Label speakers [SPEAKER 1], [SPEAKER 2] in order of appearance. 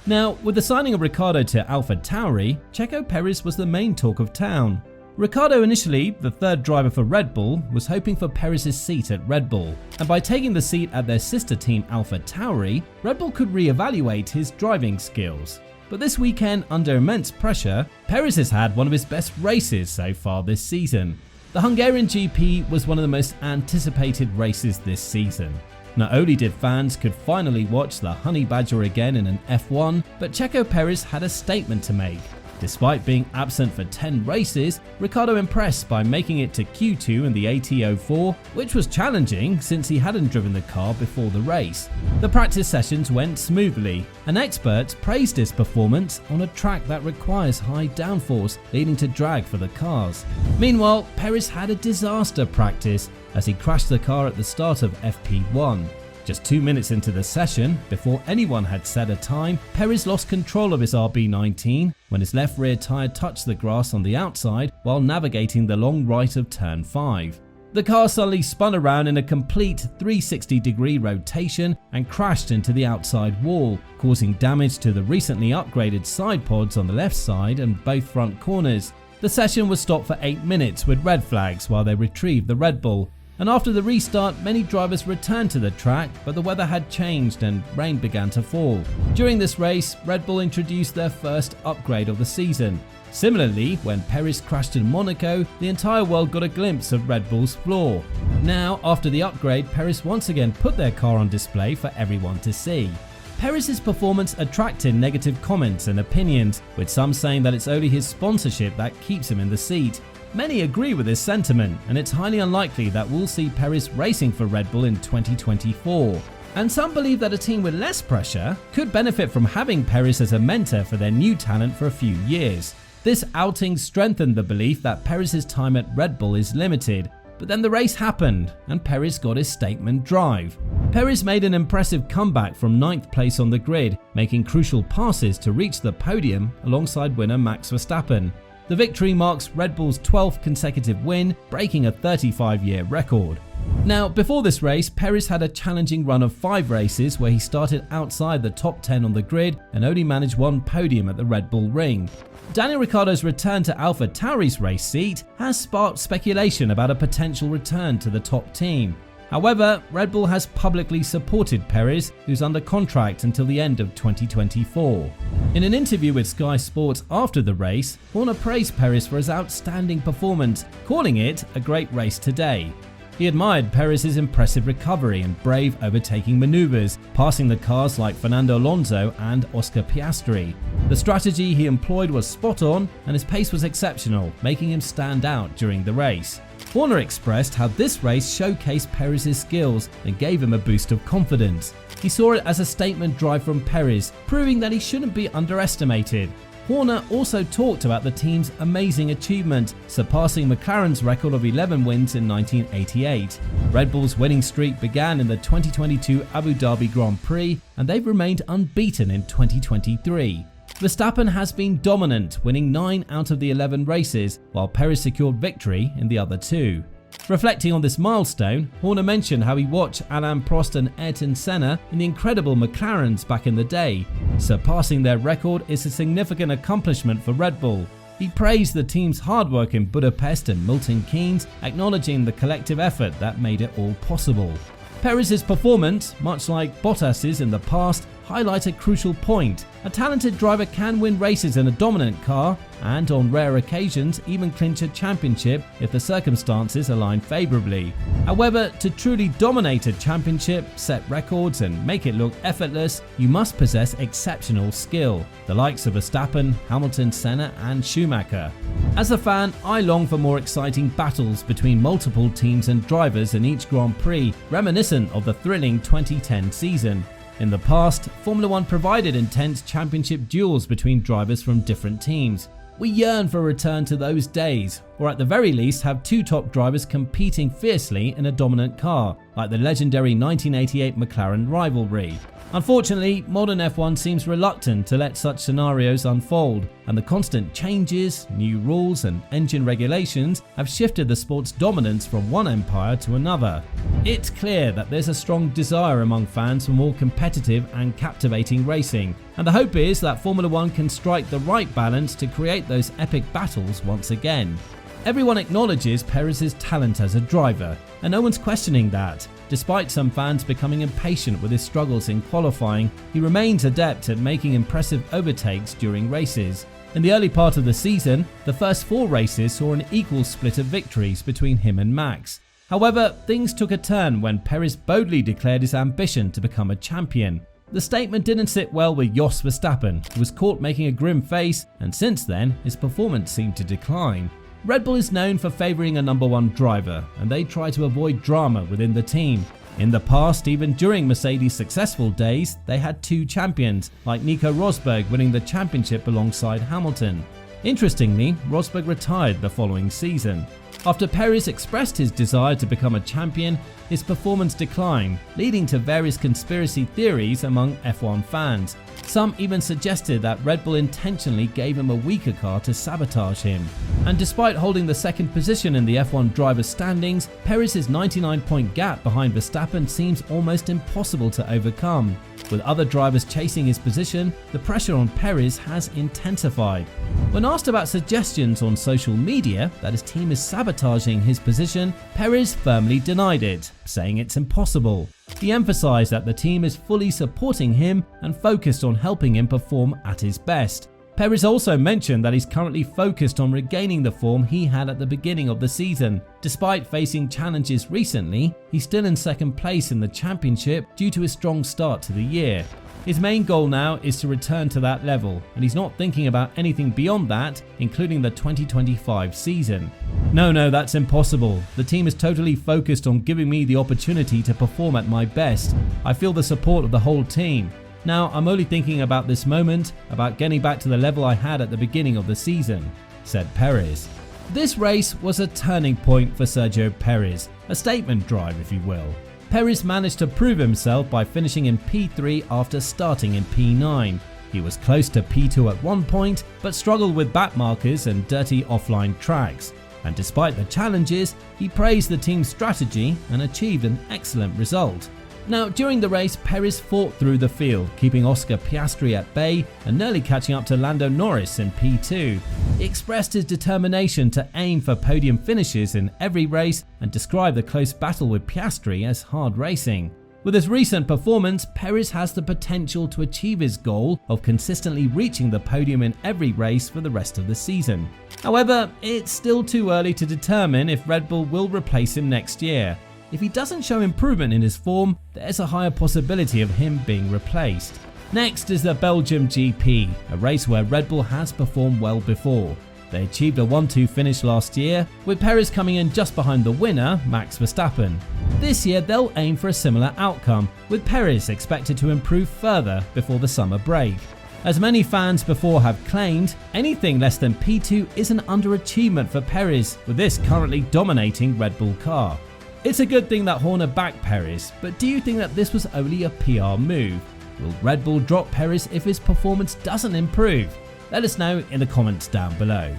[SPEAKER 1] Now, with the signing of Ricciardo to AlphaTauri, Checo Perez was the main talk of town. Ricciardo, initially the third driver for Red Bull, was hoping for Perez's seat at Red Bull, and by taking the seat at their sister team AlphaTauri, Red Bull could re-evaluate his driving skills. But this weekend, under immense pressure, Perez has had one of his best races so far this season. The Hungarian GP was one of the most anticipated races this season. Not only did fans could finally watch the Honey Badger again in an F1, but Checo Perez had a statement to make. Despite being absent for 10 races, Ricciardo impressed by making it to Q2 in the AT04, which was challenging since he hadn't driven the car before the race. The practice sessions went smoothly, and experts praised his performance on a track that requires high downforce, leading to drag for the cars. Meanwhile, Perez had a disaster practice as he crashed the car at the start of FP1. Just 2 minutes into the session, before anyone had set a time, Perez lost control of his RB19 when his left rear tyre touched the grass on the outside while navigating the long right of turn 5. The car suddenly spun around in a complete 360-degree rotation and crashed into the outside wall, causing damage to the recently upgraded side pods on the left side and both front corners. The session was stopped for 8 minutes with red flags while they retrieved the Red Bull. And after the restart, many drivers returned to the track, but the weather had changed and rain began to fall. During this race, Red Bull introduced their first upgrade of the season. Similarly, when Perez crashed in Monaco, the entire world got a glimpse of Red Bull's flaw. Now, after the upgrade, Perez once again put their car on display for everyone to see. Perez's performance attracted negative comments and opinions, with some saying that it's only his sponsorship that keeps him in the seat. Many agree with this sentiment, and it's highly unlikely that we'll see Perez racing for Red Bull in 2024. And some believe that a team with less pressure could benefit from having Perez as a mentor for their new talent for a few years. This outing strengthened the belief that Perez's time at Red Bull is limited, but then the race happened and Perez got his statement drive. Perez made an impressive comeback from 9th place on the grid, making crucial passes to reach the podium alongside winner Max Verstappen. The victory marks Red Bull's 12th consecutive win, breaking a 35-year record. Now, before this race, Perez had a challenging run of 5 races where he started outside the top 10 on the grid and only managed 1 podium at the Red Bull Ring. Daniel Ricciardo's return to AlphaTauri's race seat has sparked speculation about a potential return to the top team. However, Red Bull has publicly supported Perez, who's under contract until the end of 2024. In an interview with Sky Sports after the race, Horner praised Perez for his outstanding performance, calling it a great race today. He admired Perez's impressive recovery and brave overtaking maneuvers, passing the cars like Fernando Alonso and Oscar Piastri. The strategy he employed was spot on and his pace was exceptional, making him stand out during the race. Horner expressed how this race showcased Perez's skills and gave him a boost of confidence. He saw it as a statement drive from Perez, proving that he shouldn't be underestimated. Horner also talked about the team's amazing achievement, surpassing McLaren's record of 11 wins in 1988. Red Bull's winning streak began in the 2022 Abu Dhabi Grand Prix, and they've remained unbeaten in 2023. Verstappen has been dominant, winning 9 out of the 11 races, while Perez secured victory in the other 2. Reflecting on this milestone, Horner mentioned how he watched Alain Prost and Ayrton Senna in the incredible McLarens back in the day. Surpassing their record is a significant accomplishment for Red Bull. He praised the team's hard work in Budapest and Milton Keynes, acknowledging the collective effort that made it all possible. Perez's performance, much like Bottas's in the past, highlight a crucial point. A talented driver can win races in a dominant car and, on rare occasions, even clinch a championship if the circumstances align favourably. However, to truly dominate a championship, set records and make it look effortless, you must possess exceptional skill, the likes of Verstappen, Hamilton, Senna and Schumacher. As a fan, I long for more exciting battles between multiple teams and drivers in each Grand Prix, reminiscent of the thrilling 2010 season. In the past, Formula 1 provided intense championship duels between drivers from different teams. We yearn for a return to those days, or at the very least have 2 top drivers competing fiercely in a dominant car, like the legendary 1988 McLaren rivalry. Unfortunately, modern F1 seems reluctant to let such scenarios unfold, and the constant changes, new rules and engine regulations have shifted the sport's dominance from one empire to another. It's clear that there's a strong desire among fans for more competitive and captivating racing, and the hope is that Formula 1 can strike the right balance to create those epic battles once again. Everyone acknowledges Perez's talent as a driver, and no one's questioning that. Despite some fans becoming impatient with his struggles in qualifying, he remains adept at making impressive overtakes during races. In the early part of the season, the first 4 races saw an equal split of victories between him and Max. However, things took a turn when Perez boldly declared his ambition to become a champion. The statement didn't sit well with Jos Verstappen, who was caught making a grim face, and since then, his performance seemed to decline. Red Bull is known for favouring a number 1 driver, and they try to avoid drama within the team. In the past, even during Mercedes' successful days, they had 2 champions, like Nico Rosberg winning the championship alongside Hamilton. Interestingly, Rosberg retired the following season. After Perez expressed his desire to become a champion, his performance declined, leading to various conspiracy theories among F1 fans. Some even suggested that Red Bull intentionally gave him a weaker car to sabotage him. And despite holding the second position in the F1 drivers' standings, Perez's 99-point gap behind Verstappen seems almost impossible to overcome. With other drivers chasing his position, the pressure on Perez has intensified. When asked about suggestions on social media that his team is sabotaging his position, Perez firmly denied it, saying it's impossible. He emphasized that the team is fully supporting him and focused on helping him perform at his best. Perez also mentioned that he's currently focused on regaining the form he had at the beginning of the season. Despite facing challenges recently, he's still in second place in the championship due to his strong start to the year. His main goal now is to return to that level, and he's not thinking about anything beyond that, including the 2025 season. No, that's impossible. The team is totally focused on giving me the opportunity to perform at my best. I feel the support of the whole team. Now I'm only thinking about this moment, about getting back to the level I had at the beginning of the season, said Perez. This race was a turning point for Sergio Perez, a statement drive if you will. Perez managed to prove himself by finishing in P3 after starting in P9. He was close to P2 at one point, but struggled with back markers and dirty offline tracks. And despite the challenges, he praised the team's strategy and achieved an excellent result. Now, during the race, Perez fought through the field, keeping Oscar Piastri at bay and nearly catching up to Lando Norris in P2. He expressed his determination to aim for podium finishes in every race and described the close battle with Piastri as hard racing. With his recent performance, Perez has the potential to achieve his goal of consistently reaching the podium in every race for the rest of the season. However, it's still too early to determine if Red Bull will replace him next year. If he doesn't show improvement in his form, there's a higher possibility of him being replaced. Next is the Belgium GP, a race where Red Bull has performed well before. They achieved a 1-2 finish last year, with Perez coming in just behind the winner, Max Verstappen. This year they'll aim for a similar outcome, with Perez expected to improve further before the summer break. As many fans before have claimed, anything less than P2 is an underachievement for Perez, with this currently dominating Red Bull car. It's a good thing that Horner backed Perez, but do you think that this was only a PR move? Will Red Bull drop Perez if his performance doesn't improve? Let us know in the comments down below.